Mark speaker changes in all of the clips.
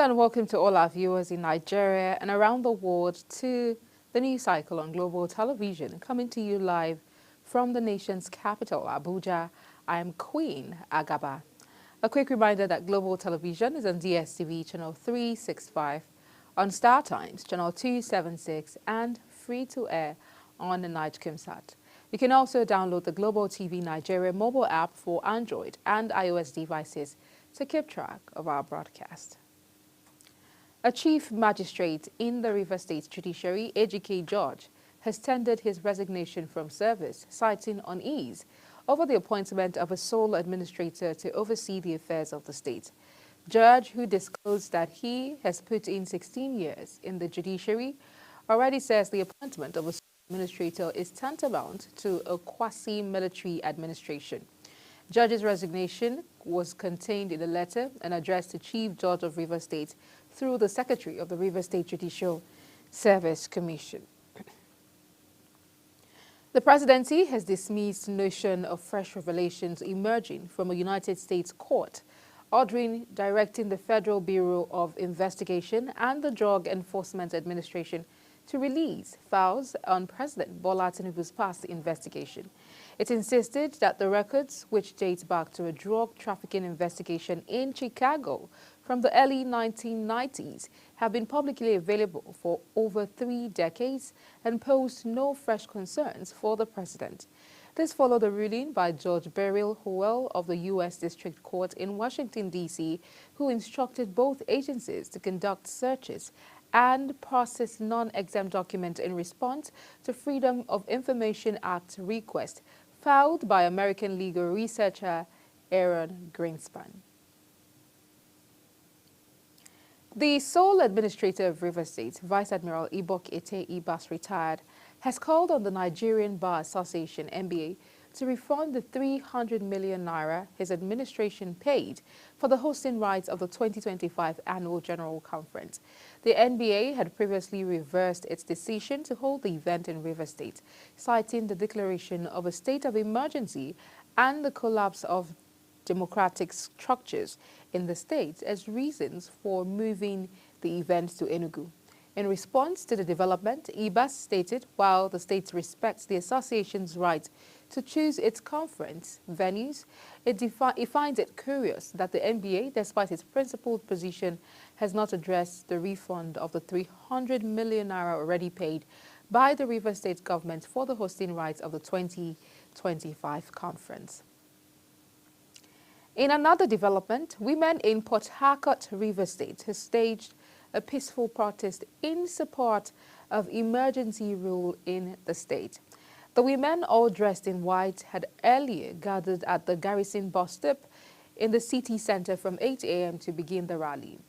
Speaker 1: And welcome to all our viewers in Nigeria and around the world to the news cycle on Global Television, coming to you live from the nation's capital, Abuja. I am Queen Agaba. A quick reminder that Global Television is on DSTV channel 365, on Star Times channel 276, and free to air on the Nightcomsat. You can also download the Global TV Nigeria mobile app for Android and iOS devices to keep track of our broadcast. A chief magistrate in the Rivers State Judiciary, Ejike George, has tendered his resignation from service, citing unease over the appointment of a sole administrator to oversee the affairs of the state. George, who disclosed that he has put in 16 years in the judiciary, already says the appointment of a sole administrator is tantamount to a quasi-military administration. George's resignation was contained in a letter and addressed to Chief Judge of Rivers State through the Secretary of the Rivers State Judicial Service Commission. The presidency has dismissed notion of fresh revelations emerging from a United States court, directing the Federal Bureau of Investigation and the Drug Enforcement Administration to release files on President Bola Tinubu's past investigation. It insisted that the records, which date back to a drug trafficking investigation in Chicago from the early 1990s, have been publicly available for over 3 decades and posed no fresh concerns for the president. This followed a ruling by Judge Beryl Howell of the U.S. District Court in Washington, D.C., who instructed both agencies to conduct searches and process non-exempt documents in response to Freedom of Information Act request filed by American legal researcher Aaron Greenspan. The sole administrator of Rivers State, Vice Admiral Ibok Ete Ibas, retired, has called on the Nigerian Bar Association, NBA, to refund the 300 million naira his administration paid for the hosting rights of the 2025 Annual General Conference. The NBA had previously reversed its decision to hold the event in Rivers State, citing the declaration of a state of emergency and the collapse of democratic structures in the state as reasons for moving the event to Enugu. In response to the development, Ibas stated while the state respects the association's right to choose its conference venues, it finds it curious that the NBA, despite its principled position, has not addressed the refund of the 300 million naira already paid by the Rivers State government for the hosting rights of the 2025 conference. In another development, women in Port Harcourt, Rivers State, have staged a peaceful protest in support of emergency rule in the state. The women, all dressed in white, had earlier gathered at the Garrison bus stop in the city center from 8 a.m. to begin the rally.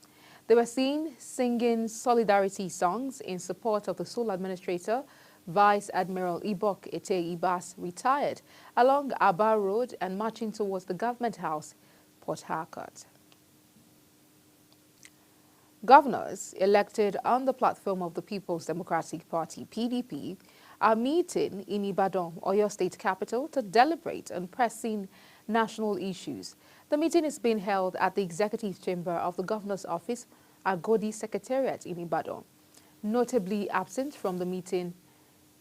Speaker 1: They were seen singing solidarity songs in support of the sole administrator, Vice Admiral Ibok Ete Ibas, retired, along Aba Road and marching towards the government house, Port Harcourt. Governors elected on the platform of the People's Democratic Party, PDP, are meeting in Ibadan, Oyo State capital, to deliberate on pressing national issues. The meeting is being held at the executive chamber of the governor's office, Agodi Secretariat in Ibadan. Notably absent from the meeting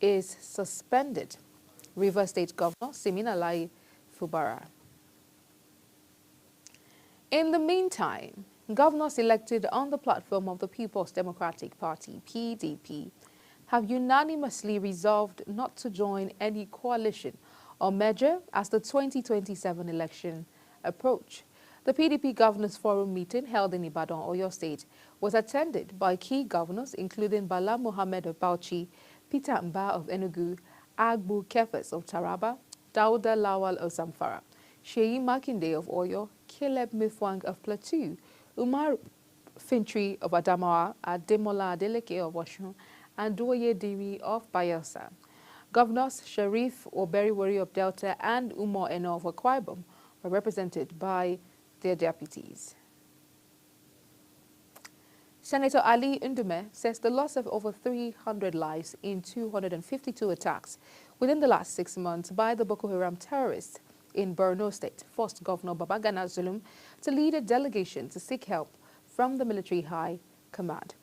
Speaker 1: is suspended Rivers State Governor Siminalayi Fubara. In the meantime, governors elected on the platform of the People's Democratic Party, PDP, have unanimously resolved not to join any coalition or merger as the 2027 election approach. The PDP Governors Forum meeting held in Ibadan, Oyo State, was attended by key governors including Bala Mohammed of Bauchi, Peter Mba of Enugu, Agbu Kefes of Taraba, Dauda Lawal of Zamfara, Sheyi Makinde of Oyo, Caleb Mifwang of Plateau, Umar Fintri of Adamawa, Ademola Adeleke of Osun, and Doye Diri of Bayelsa. Governors Sharif Oberiwari of Delta and Umar Eno of Akwa Ibom were represented by their deputies. Senator Ali Ndume says the loss of over 300 lives in 252 attacks within the last 6 months by the Boko Haram terrorists in Borno State forced Governor Babagana Zulum to lead a delegation to seek help from the military high command.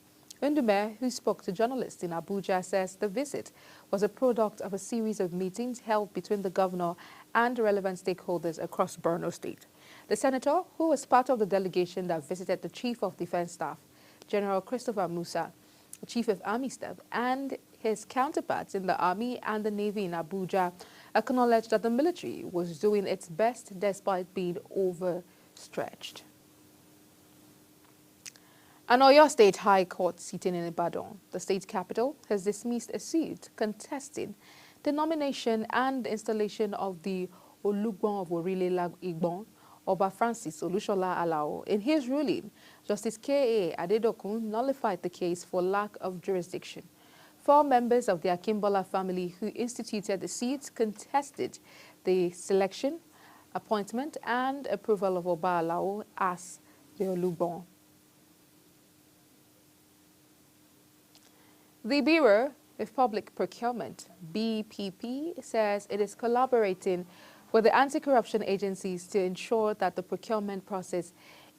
Speaker 1: Ndume, who spoke to journalists in Abuja, says the visit was a product of a series of meetings held between the governor and relevant stakeholders across Borno State. The senator, who was part of the delegation that visited the Chief of Defense Staff, General Christopher Musa, the Chief of Army Staff, and his counterparts in the Army and the Navy in Abuja, acknowledged that the military was doing its best despite being overstretched. An Oyo State High Court sitting in Ibadan, the state capital, has dismissed a suit contesting the nomination and installation of the Olugbon of Orile Igbon, Oba Francis Olushola Alao. In his ruling, Justice K.A. Adedokun nullified the case for lack of jurisdiction. 4 members of the Akimbola family who instituted the suit contested the selection, appointment, and approval of Oba Alao as the Olugbon. The Bureau of Public Procurement, BPP, says it is collaborating with the anti-corruption agencies to ensure that the procurement process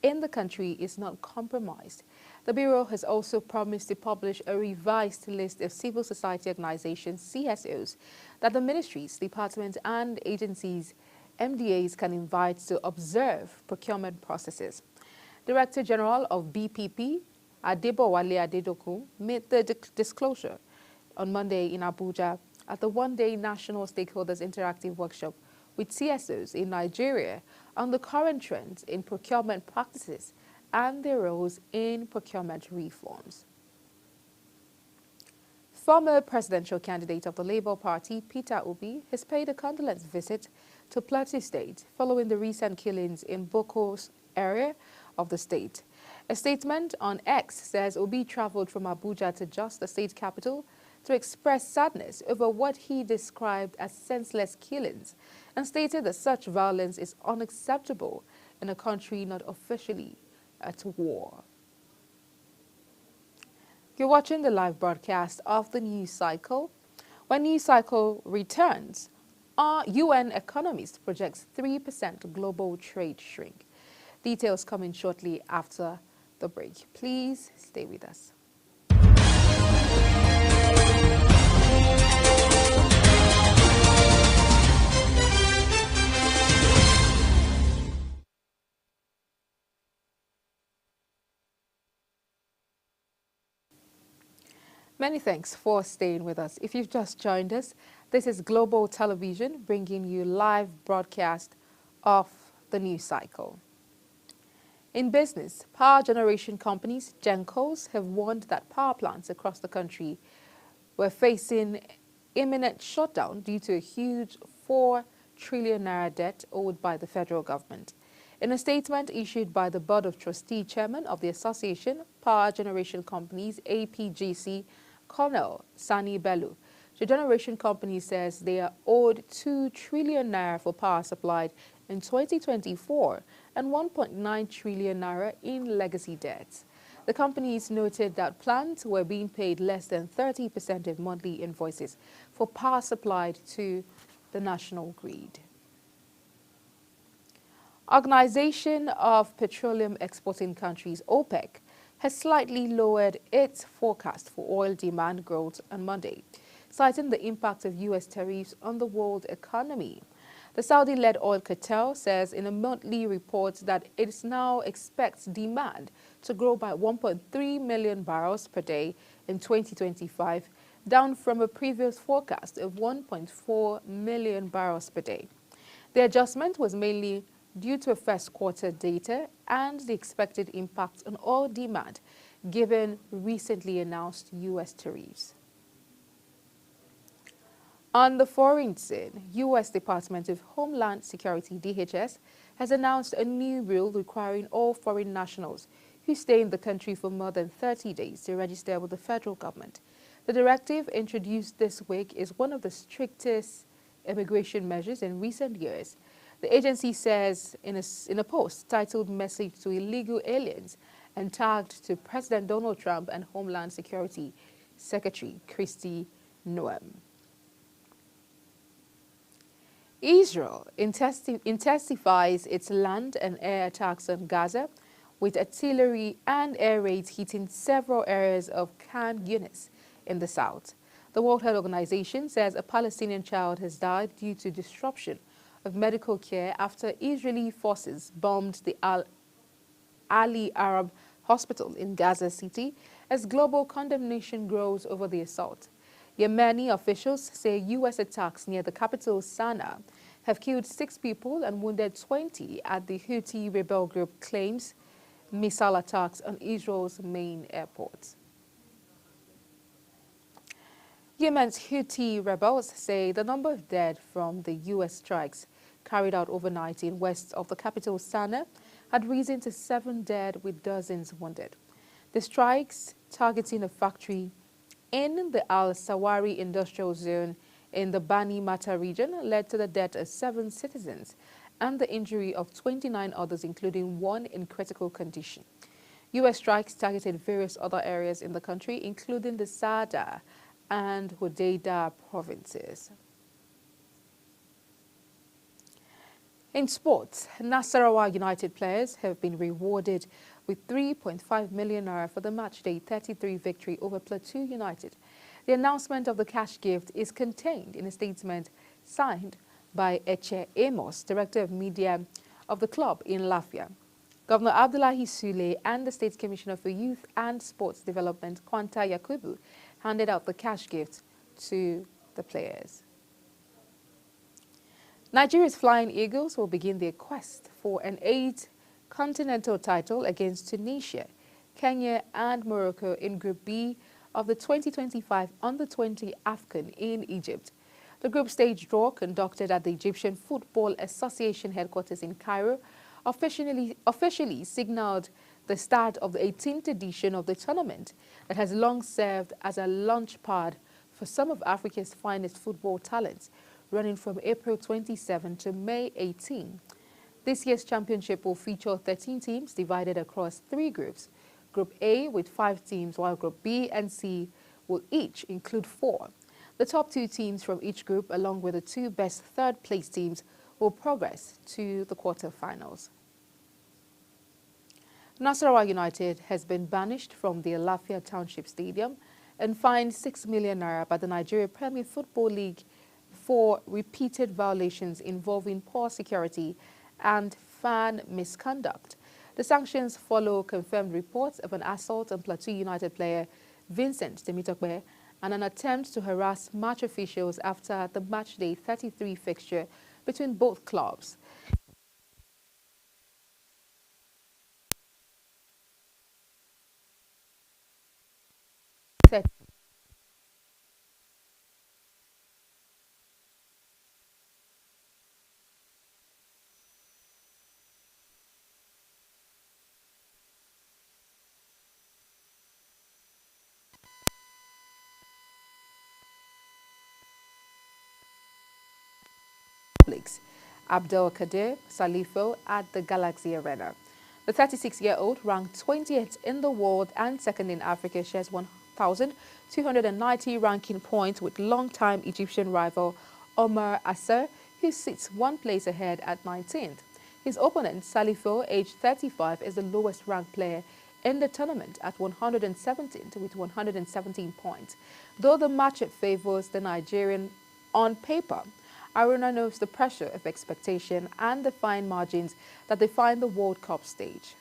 Speaker 1: in the country is not compromised. The Bureau has also promised to publish a revised list of civil society organizations, CSOs, that the ministries, departments, and agencies, MDAs, can invite to observe procurement processes. Director General of BPP, Adebowale Adedokun, made the disclosure on Monday in Abuja at the one-day National Stakeholders Interactive Workshop with CSOs in Nigeria on the current trends in procurement practices and their roles in procurement reforms. Former presidential candidate of the Labour Party, Peter Obi, has paid a condolence visit to Plateau State following the recent killings in Boko's area of the state. A statement on X says Obi traveled from Abuja to Jos, the state capital, to express sadness over what he described as senseless killings and stated that such violence is unacceptable in a country not officially at war. You're watching the live broadcast of the News Cycle. When News Cycle returns, our UN economist projects 3% global trade shrink. Details coming shortly after the break. Please stay with us. Many thanks for staying with us. If you've just joined us, this is Global Television bringing you live broadcast of the News Cycle. In business, power generation companies, GenCos, have warned that power plants across the country were facing imminent shutdown due to a huge 4 trillion naira debt owed by the federal government. In a statement issued by the Board of Trustee Chairman of the Association Power Generation Companies, APGC, Colonel Sani Bello, the generation company says they are owed 2 trillion naira for power supplied in 2024 and 1.9 trillion naira in legacy debts. The companies noted that plants were being paid less than 30% of monthly invoices for power supplied to the national grid. Organization of Petroleum Exporting Countries, OPEC, has slightly lowered its forecast for oil demand growth on Monday, citing the impact of U.S. tariffs on the world economy. The Saudi-led oil cartel says in a monthly report that it now expects demand to grow by 1.3 million barrels per day in 2025, down from a previous forecast of 1.4 million barrels per day. The adjustment was mainly due to first quarter data and the expected impact on oil demand, given recently announced U.S. tariffs. On the foreign scene, U.S. Department of Homeland Security, DHS, has announced a new rule requiring all foreign nationals who stay in the country for more than 30 days to register with the federal government. The directive introduced this week is one of the strictest immigration measures in recent years. The agency says in a post titled Message to Illegal Aliens and tagged to President Donald Trump and Homeland Security Secretary Kristi Noem. Israel intensifies its land and air attacks on Gaza, with artillery and air raids hitting several areas of Khan Yunis in the south. The World Health Organization says a Palestinian child has died due to disruption of medical care after Israeli forces bombed the Ali Arab Hospital in Gaza City as global condemnation grows over the assault. Yemeni officials say U.S. attacks near the capital Sana'a have killed 6 people and wounded 20 at the Houthi rebel group claims missile attacks on Israel's main airport. Yemen's Houthi rebels say the number of dead from the U.S. strikes carried out overnight in west of the capital Sana'a had risen to 7 dead with dozens wounded. The strikes targeting a factory in the Al-Sawari industrial zone in the Bani Mata region led to the death of 7 citizens and the injury of 29 others, including 1 in critical condition. U.S. strikes targeted various other areas in the country, including the Sada and Hodeidah provinces. In sports, Nasarawa United players have been rewarded with 3.5 million naira for the matchday 33 victory over Plateau United. The announcement of the cash gift is contained in a statement signed by Eche Amos, Director of Media of the club in Lafia. Governor Abdullahi Sule and the State Commissioner for Youth and Sports Development, Kwanta Yakubu, handed out the cash gift to the players. Nigeria's Flying Eagles will begin their quest for an 8th continental title against Tunisia, Kenya and Morocco in Group B of the 2025 Under-20 AFCON in Egypt. The group stage draw conducted at the Egyptian Football Association headquarters in Cairo officially signaled the start of the 18th edition of the tournament that has long served as a launch pad for some of Africa's finest football talents, running from April 27 to May 18. This year's championship will feature 13 teams divided across 3 groups. Group A with 5 teams, while Group B and C will each include 4. The top 2 teams from each group, along with the 2 best third-place teams, will progress to the quarterfinals. Nasarawa United has been banished from the Lafia Township Stadium and fined 6 million naira by the Nigeria Premier Football League for repeated violations involving poor security and fan misconduct. The sanctions follow confirmed reports of an assault on Plateau United player Vincent Temitokbe and an attempt to harass match officials after the matchday 33 fixture between both clubs. Abdel Kadir Salifo at the Galaxy Arena. The 36-year-old ranked 20th in the world and second in Africa, shares 1,290 ranking points with long-time Egyptian rival Omar Asser, who sits 1 place ahead at 19th. His opponent, Salifo, aged 35, is the lowest-ranked player in the tournament at 117th with 117 points. Though the matchup favors the Nigerian on paper, Aruna knows the pressure of expectation and the fine margins that define the World Cup stage.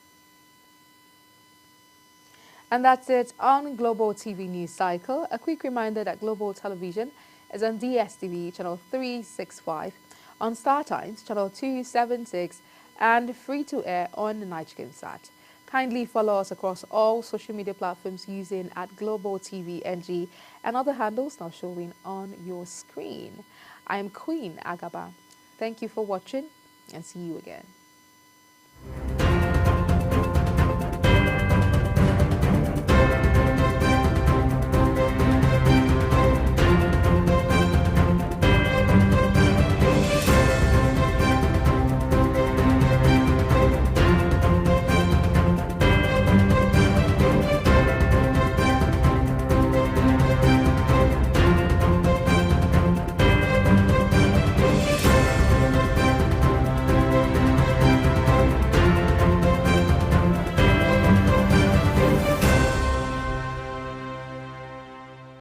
Speaker 1: And that's it on Global TV News Cycle. A quick reminder that Global Television is on DSTV channel 365, on StarTimes channel 276, and free-to-air on NigerComSat. Kindly follow us across all social media platforms using @Global TV NG and other handles now showing on your screen. I am Queen Agaba. Thank you for watching and see you again.